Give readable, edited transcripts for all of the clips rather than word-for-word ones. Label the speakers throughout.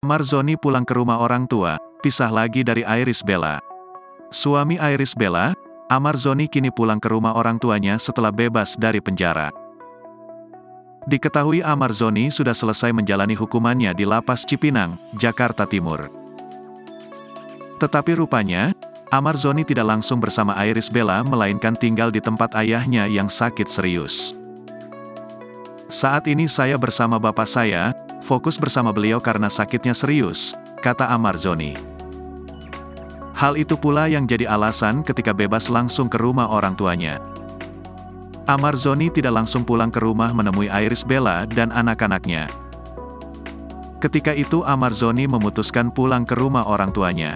Speaker 1: Marzoni pulang ke rumah orang tua, pisah lagi dari Iris Bella. Suami Iris Bella, Marzoni kini pulang ke rumah orang tuanya setelah bebas dari penjara. Diketahui Marzoni sudah selesai menjalani hukumannya di Lapas Cipinang, Jakarta Timur. Tetapi rupanya, Marzoni tidak langsung bersama Iris Bella melainkan tinggal di tempat ayahnya yang sakit serius. "Saat ini saya bersama bapak saya, fokus bersama beliau karena sakitnya serius," kata Marzoni. Hal itu pula yang jadi alasan ketika bebas langsung ke rumah orang tuanya. Marzoni tidak langsung pulang ke rumah menemui Iris Bella dan anak-anaknya. Ketika itu Marzoni memutuskan pulang ke rumah orang tuanya.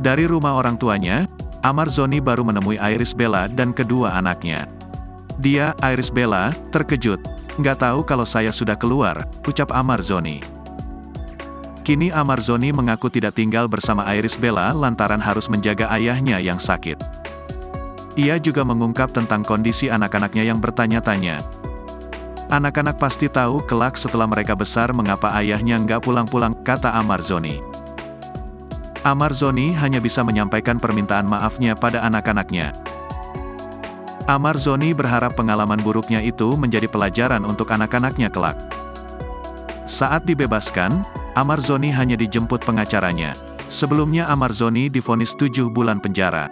Speaker 1: Dari rumah orang tuanya, Marzoni baru menemui Iris Bella dan kedua anaknya. Dia, Iris Bella, terkejut. "Nggak tahu kalau saya sudah keluar," ucap Marzoni. Kini Marzoni mengaku tidak tinggal bersama Iris Bella lantaran harus menjaga ayahnya yang sakit. Ia juga mengungkap tentang kondisi anak-anaknya yang bertanya-tanya. "Anak-anak pasti tahu kelak setelah mereka besar mengapa ayahnya nggak pulang-pulang," kata Marzoni. Marzoni hanya bisa menyampaikan permintaan maafnya pada anak-anaknya. Marzoni berharap pengalaman buruknya itu menjadi pelajaran untuk anak-anaknya kelak. Saat dibebaskan, Marzoni hanya dijemput pengacaranya. Sebelumnya Marzoni divonis 7 bulan penjara.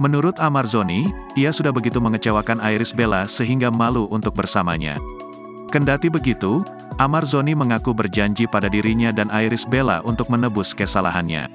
Speaker 1: Menurut Marzoni, ia sudah begitu mengecewakan Iris Bella sehingga malu untuk bersamanya. Kendati begitu, Marzoni mengaku berjanji pada dirinya dan Iris Bella untuk menebus kesalahannya.